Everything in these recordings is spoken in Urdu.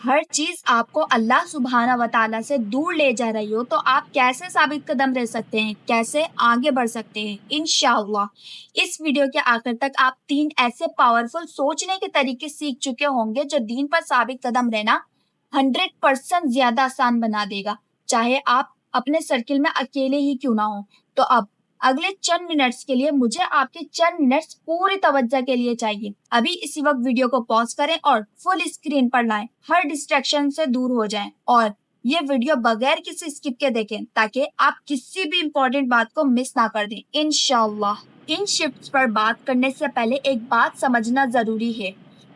ہر چیز آپ کو اللہ سبحانہ و تعالیٰ سے دور لے جا رہی ہو تو آپ کیسے ثابت قدم رہ سکتے ہیں، کیسے آگے بڑھ سکتے ہیں؟ انشاءاللہ اس ویڈیو کے آخر تک آپ 3 ایسے پاورفل سوچنے کے طریقے سیکھ چکے ہوں گے جو دین پر ثابت قدم رہنا 100% زیادہ آسان بنا دے گا، چاہے آپ اپنے سرکل میں اکیلے ہی کیوں نہ ہوں۔ تو اب اگلے چند منٹس کے لیے مجھے آپ کے چند منٹس پوری توجہ کے لیے چاہیے۔ ابھی اسی وقت ویڈیو کو پاز کریں اور فل اسکرین پر لائیں، ہر ڈسٹریکشن سے دور ہو جائیں اور یہ ویڈیو بغیر کسی اسکپ کے دیکھیں تاکہ آپ کسی بھی امپورٹنٹ بات کو مس نہ کر دیں انشاءاللہ۔ ان شفٹس پر بات کرنے سے پہلے ایک بات سمجھنا ضروری ہے،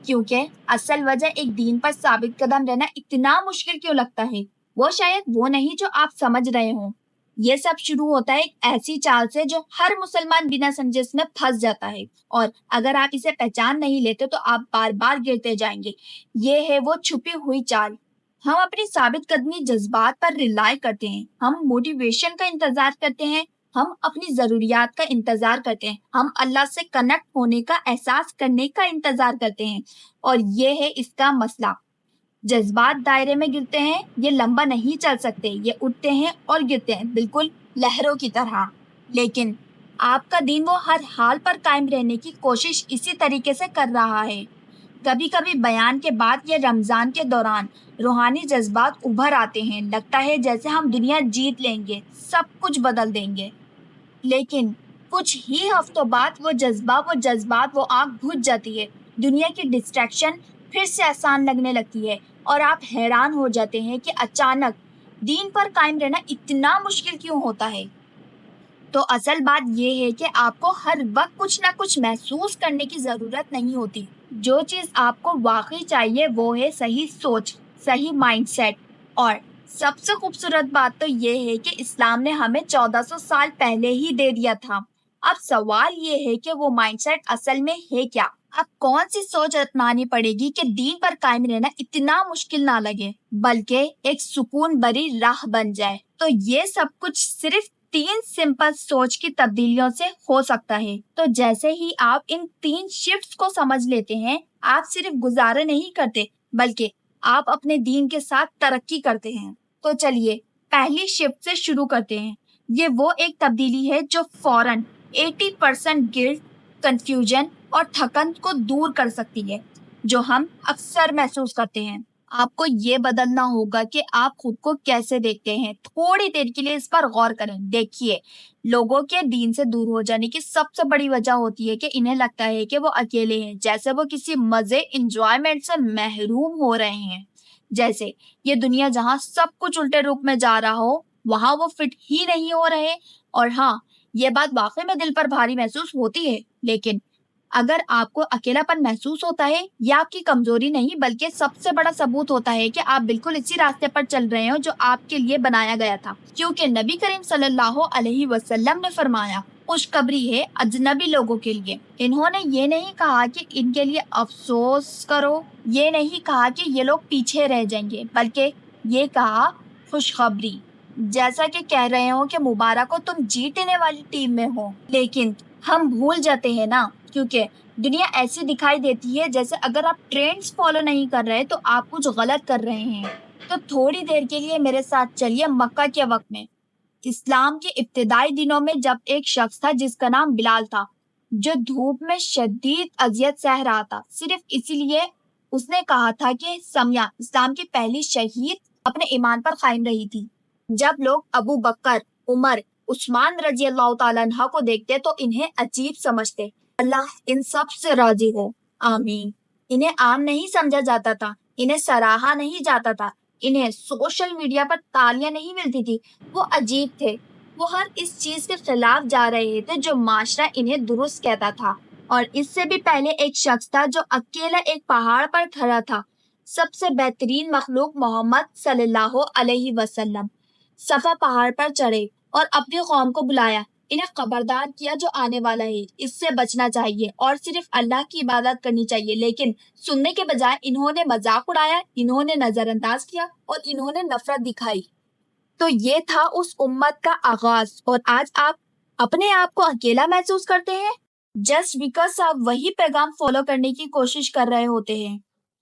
کیونکہ اصل وجہ ایک دین پر ثابت قدم رہنا اتنا مشکل کیوں لگتا ہے وہ شاید وہ نہیں جو آپ سمجھ رہے ہوں۔ یہ سب شروع ہوتا ہے ایک ایسی چال سے جو ہر مسلمان بنا سمجھے اس میں پھنس جاتا ہے، اور اگر آپ اسے پہچان نہیں لیتے تو آپ بار بار گرتے جائیں گے۔ یہ ہے وہ چھپی ہوئی چال۔ ہم اپنی ثابت قدمی جذبات پر ریلائی کرتے ہیں، ہم موٹیویشن کا انتظار کرتے ہیں، ہم اپنی ضروریات کا انتظار کرتے ہیں، ہم اللہ سے کنیکٹ ہونے کا احساس کرنے کا انتظار کرتے ہیں، اور یہ ہے اس کا مسئلہ۔ جذبات دائرے میں گرتے ہیں، یہ لمبا نہیں چل سکتے، یہ اٹھتے ہیں اور گرتے ہیں بالکل لہروں کی طرح۔ لیکن آپ کا دین وہ ہر حال پر قائم رہنے کی کوشش اسی طریقے سے کر رہا ہے۔ کبھی کبھی بیان کے بعد یا رمضان کے دوران روحانی جذبات ابھر آتے ہیں، لگتا ہے جیسے ہم دنیا جیت لیں گے، سب کچھ بدل دیں گے۔ لیکن کچھ ہی ہفتوں بعد وہ جذبات وہ آگ بجھ جاتی ہے، دنیا کی ڈسٹریکشن پھر سے آسان لگنے لگتی ہے اور آپ حیران ہو جاتے ہیں کہ اچانک دین پر قائم رہنا اتنا مشکل کیوں ہوتا ہے۔ تو اصل بات یہ ہے کہ آپ کو ہر وقت کچھ نہ کچھ محسوس کرنے کی ضرورت نہیں ہوتی۔ جو چیز آپ کو واقعی چاہیے وہ ہے صحیح سوچ، صحیح مائنڈ سیٹ۔ اور سب سے خوبصورت بات تو یہ ہے کہ اسلام نے ہمیں 1400 سال پہلے ہی دے دیا تھا۔ اب سوال یہ ہے کہ وہ مائنڈ سیٹ اصل میں ہے کیا؟ اب کون سی سوچ اپنانی پڑے گی کہ دین پر قائم رہنا اتنا مشکل نہ لگے بلکہ ایک سکون بری راہ بن جائے؟ تو یہ سب کچھ صرف 3 سمپل سوچ کی تبدیلیوں سے ہو سکتا ہے۔ تو جیسے ہی آپ ان 3 شفٹس کو سمجھ لیتے ہیں، آپ صرف گزارے نہیں کرتے بلکہ آپ اپنے دین کے ساتھ ترقی کرتے ہیں۔ تو چلیے پہلی شفٹ سے شروع کرتے ہیں۔ یہ وہ ایک تبدیلی ہے جو فوراً 80% گلٹ، کنفیوژن اور تھکن کو دور کر سکتی ہے، جو ہم اکثر محسوس کرتے ہیں۔ آپ کو یہ بدلنا ہوگا کہ آپ خود کو کیسے دیکھتے ہیں۔ تھوڑی دیر کے لیے اس پر غور کریں۔ دیکھیے، لوگوں کے دین سے دور ہو جانے کی سب سے بڑی وجہ ہوتی ہے کہ انہیں لگتا ہے کہ وہ اکیلے ہیں، جیسے وہ کسی مزے، انجوائمنٹ سے محروم ہو رہے ہیں، جیسے یہ دنیا جہاں سب کچھ الٹے رخ میں جا رہا ہو وہاں وہ فٹ ہی نہیں ہو رہے۔ اور ہاں، یہ بات واقعی میں دل پر بھاری محسوس ہوتی ہے، لیکن اگر آپ کو اکیلا پن محسوس ہوتا ہے، یہ آپ کی کمزوری نہیں بلکہ سب سے بڑا ثبوت ہوتا ہے کہ آپ بالکل اسی راستے پر چل رہے ہو جو آپ کے لیے بنایا گیا تھا، کیونکہ نبی کریم صلی اللہ علیہ وسلم نے فرمایا، خوشخبری ہے اجنبی لوگوں کے لیے۔ انہوں نے یہ نہیں کہا کہ ان کے لیے افسوس کرو، یہ نہیں کہا کہ یہ لوگ پیچھے رہ جائیں گے، بلکہ یہ کہا خوشخبری، جیسا کہ کہہ رہے ہو کہ مبارک ہو تم جیتنے والی ٹیم میں ہو۔ لیکن ہم بھول جاتے ہیں نا، کیونکہ دنیا ایسی دکھائی دیتی ہے جیسے اگر آپ ٹرینڈز فالو نہیں کر رہے تو آپ کچھ غلط کر رہے ہیں۔ تو تھوڑی دیر کے لیے میرے ساتھ چلیے مکہ کے وقت میں، اسلام کے ابتدائی دنوں میں، جب ایک شخص تھا جس کا نام بلال تھا، جو دھوپ میں شدید اذیت سہ رہا تھا، صرف اسی لیے اس نے کہا تھا کہ سمیہ، اسلام کی پہلی شہید، اپنے ایمان پر قائم رہی تھی۔ جب لوگ ابو بکر، عمر، عثمان رضی اللہ تعالیٰ عنہ کو دیکھتے تو انہیں عجیب سمجھتے۔ اللہ ان سب سے راضی ہو، آمین۔ انہیں عام نہیں سمجھا جاتا تھا، انہیں سراہا نہیں جاتا تھا، انہیں سوشل میڈیا پر تالیاں نہیں ملتی تھی۔ وہ عجیب تھے، وہ ہر اس چیز کے خلاف جا رہے تھے جو معاشرہ انہیں درست کہتا تھا۔ اور اس سے بھی پہلے ایک شخص تھا جو اکیلا ایک پہاڑ پر کھڑا تھا، سب سے بہترین مخلوق محمد صلی اللہ علیہ وسلم۔ صفا پہاڑ پر چڑھے اور اپنی قوم کو بلایا، انہیں خبردار کیا جو آنے والا ہے، اس سے بچنا چاہیے اور صرف اللہ کی عبادت کرنی چاہیے۔ لیکن سننے کے بجائے انہوں نے مذاق اڑایا، انہوں نے نظر انداز کیا اور انہوں نے نفرت دکھائی۔ تو یہ تھا اس امت کا آغاز، اور آج آپ اپنے آپ کو اکیلا محسوس کرتے ہیں جسٹ بیکاز آپ وہی پیغام فالو کرنے کی کوشش کر رہے ہوتے ہیں،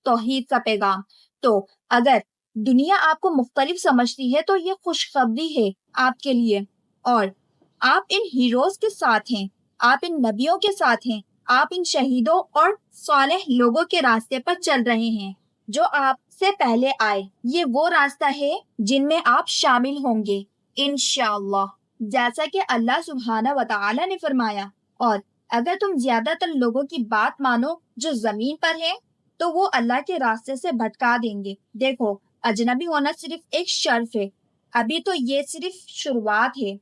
توحید کا پیغام۔ تو اگر دنیا آپ کو مختلف سمجھتی ہے تو یہ خوشخبری ہے آپ کے لیے، اور آپ ان ہیروز کے ساتھ ہیں، آپ ان نبیوں کے ساتھ ہیں، آپ ان شہیدوں اور صالح لوگوں کے راستے پر چل رہے ہیں جو آپ سے پہلے آئے۔ یہ وہ راستہ ہے جن میں آپ شامل ہوں گے انشاءاللہ، جیسا کہ اللہ سبحانہ و تعالی نے فرمایا۔ اور اگر تم زیادہ تر لوگوں کی بات مانو جو زمین پر ہیں تو وہ اللہ کے راستے سے بھٹکا دیں گے۔ دیکھو، اجنبی ہونا صرف ایک شرف ہے، ابھی تو یہ صرف شروعات ہے۔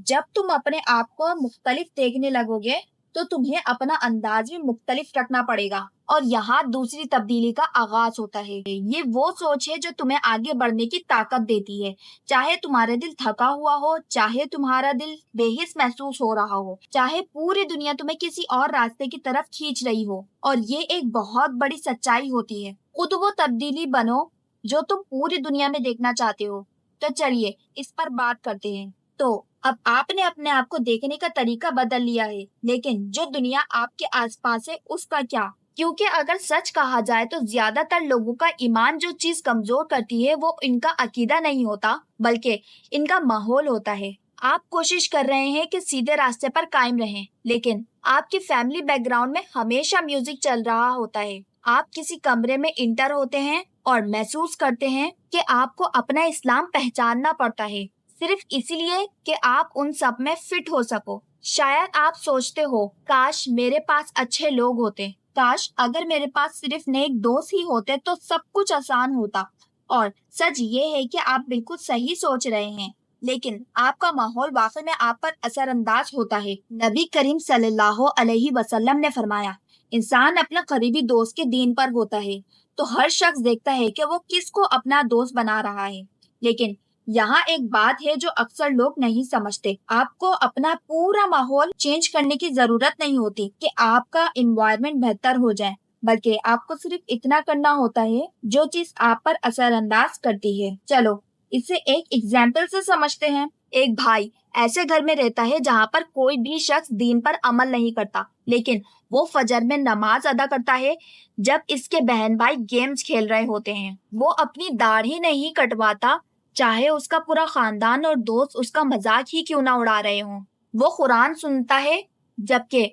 جب تم اپنے آپ کو مختلف دیکھنے لگو گے تو تمہیں اپنا انداز بھی مختلف رکھنا پڑے گا، اور یہاں دوسری تبدیلی کا آغاز ہوتا ہے۔ یہ وہ سوچ ہے جو تمہیں آگے بڑھنے کی طاقت دیتی ہے، چاہے تمہارا دل تھکا ہوا ہو، چاہے تمہارا دل بے حس محسوس ہو رہا ہو، چاہے پوری دنیا تمہیں کسی اور راستے کی طرف کھینچ رہی ہو۔ اور یہ ایک بہت بڑی سچائی ہوتی ہے۔ خود وہ تبدیلی بنو جو تم پوری دنیا میں دیکھنا چاہتے ہو۔ تو چلیے اس پر بات کرتے ہیں۔ تو اب آپ نے اپنے آپ کو دیکھنے کا طریقہ بدل لیا ہے، لیکن جو دنیا آپ کے آس پاس ہے اس کا کیا؟ کیونکہ اگر سچ کہا جائے تو زیادہ تر لوگوں کا ایمان جو چیز کمزور کرتی ہے وہ ان کا عقیدہ نہیں ہوتا، بلکہ ان کا ماحول ہوتا ہے۔ آپ کوشش کر رہے ہیں کہ سیدھے راستے پر قائم رہیں، لیکن آپ کی فیملی بیک گراؤنڈ میں ہمیشہ میوزک چل رہا ہوتا ہے۔ آپ کسی کمرے میں انٹر ہوتے ہیں اور محسوس کرتے ہیں کہ آپ کو اپنا اسلام پہچاننا پڑتا ہے، صرف اسی لیے کہ آپ ان سب میں فٹ ہو سکو۔ شاید آپ سوچتے ہو کاش میرے پاس اچھے لوگ ہوتے، کاش اگر میرے پاس صرف نیک دوست ہی ہوتے تو سب کچھ آسان ہوتا۔ اور سچ یہ ہے کہ آپ بالکل صحیح سوچ رہے ہیں، لیکن آپ کا ماحول واقعی میں آپ پر اثر انداز ہوتا ہے۔ نبی کریم صلی اللہ علیہ وسلم نے فرمایا، انسان اپنے قریبی دوست کے دین پر ہوتا ہے، تو ہر شخص دیکھتا ہے کہ وہ کس کو اپنا دوست بنا رہا ہے۔ لیکن یہاں ایک بات ہے جو اکثر لوگ نہیں سمجھتے، آپ کو اپنا پورا ماحول چینج کرنے کی ضرورت نہیں ہوتی کہ آپ کا انوائرمنٹ بہتر ہو جائے، بلکہ آپ کو صرف اتنا کرنا ہوتا ہے جو چیز آپ پر اثر انداز کرتی ہے۔ چلو اسے ایک ایگزامپل سے سمجھتے ہیں۔ ایک بھائی ایسے گھر میں رہتا ہے جہاں پر کوئی بھی شخص دین پر عمل نہیں کرتا، لیکن وہ فجر میں نماز ادا کرتا ہے جب اس کے بہن بھائی گیمز کھیل رہے ہوتے ہیں۔ وہ اپنی داڑھی نہیں کٹواتا چاہے اس کا پورا خاندان اور دوست اس کا مذاق ہی کیوں نہ اڑا رہے ہوں۔ وہ قرآن سنتا ہے جبکہ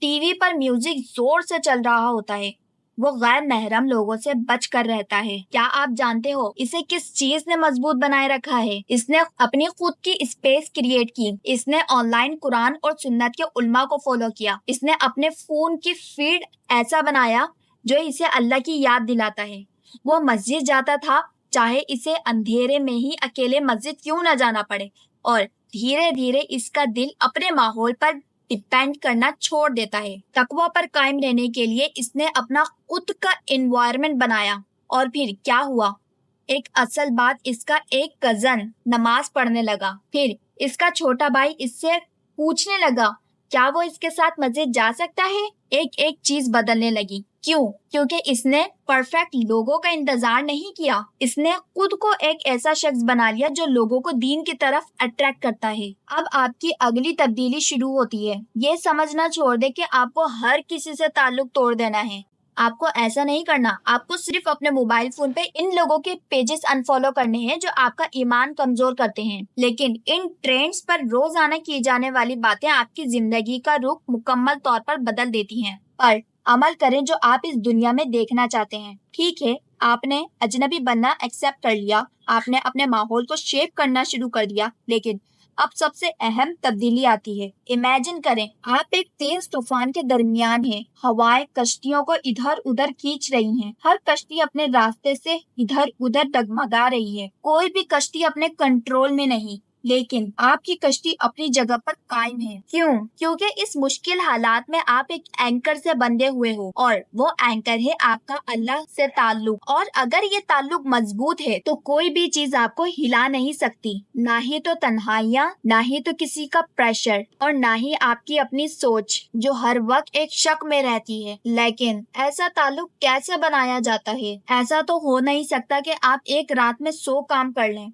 ٹی وی پر میوزک زور سے چل رہا ہوتا ہے۔ وہ غیر محرم لوگوں سے بچ کر رہتا ہے۔ کیا آپ جانتے ہو اسے کس چیز نے مضبوط بنائے رکھا ہے؟ اس نے اپنی خود کی اسپیس کریٹ کی، اس نے آن لائن قرآن اور سنت کے علماء کو فالو کیا، اس نے اپنے فون کی فیڈ ایسا بنایا جو اسے اللہ کی یاد دلاتا ہے۔ وہ مسجد جاتا تھا چاہے اسے اندھیرے میں ہی اکیلے مسجد کیوں نہ جانا پڑے، اور دھیرے دھیرے اس کا دل اپنے ماحول پر ڈیپینڈ کرنا چھوڑ دیتا ہے۔ تقوی پر قائم رہنے کے لیے اس نے اپنا خود کا انوائرمنٹ بنایا، اور پھر کیا ہوا؟ ایک اصل بات، اس کا ایک کزن نماز پڑھنے لگا، پھر اس کا چھوٹا بھائی اس سے پوچھنے لگا کیا وہ اس کے ساتھ مسجد جا سکتا ہے؟ ایک چیز بدلنے لگی۔ کیوں؟ کیونکہ اس نے پرفیکٹ لوگوں کا انتظار نہیں کیا، اس نے خود کو ایک ایسا شخص بنا لیا جو لوگوں کو دین کی طرف اٹریکٹ کرتا ہے۔ اب آپ کی اگلی تبدیلی شروع ہوتی ہے۔ یہ سمجھنا چھوڑ دے کہ آپ کو ہر کسی سے تعلق توڑ دینا ہے۔ آپ کو ایسا نہیں کرنا، آپ کو صرف اپنے موبائل فون پہ ان لوگوں کے پیجز انفالو کرنے ہیں جو آپ کا ایمان کمزور کرتے ہیں، لیکن ان ٹرینڈز پر روزانہ کی جانے والی باتیں آپ کی زندگی کا رخ مکمل طور پر بدل دیتی ہیں۔ پر عمل کریں جو آپ اس دنیا میں دیکھنا چاہتے ہیں۔ ٹھیک ہے، آپ نے اجنبی بننا ایکسپٹ کر لیا، آپ نے اپنے ماحول کو شیپ کرنا شروع کر دیا، لیکن اب سب سے اہم تبدیلی آتی ہے۔ امیجن کریں آپ ایک تیز طوفان کے درمیان ہیں، ہوائیں کشتیوں کو ادھر ادھر کھینچ رہی ہیں، ہر کشتی اپنے راستے سے ادھر ادھر ڈگمگا رہی ہے، کوئی بھی کشتی اپنے کنٹرول میں نہیں، لیکن آپ کی کشتی اپنی جگہ پر قائم ہے۔ کیوں؟ کیونکہ اس مشکل حالات میں آپ ایک اینکر سے بندھے ہوئے ہو، اور وہ اینکر ہے آپ کا اللہ سے تعلق، اور اگر یہ تعلق مضبوط ہے تو کوئی بھی چیز آپ کو ہلا نہیں سکتی، نہ ہی تو تنہائیاں، نہ ہی تو کسی کا پریشر، اور نہ ہی آپ کی اپنی سوچ جو ہر وقت ایک شک میں رہتی ہے۔ لیکن ایسا تعلق کیسے بنایا جاتا ہے؟ ایسا تو ہو نہیں سکتا کہ آپ ایک رات میں 100 کام کر لیں۔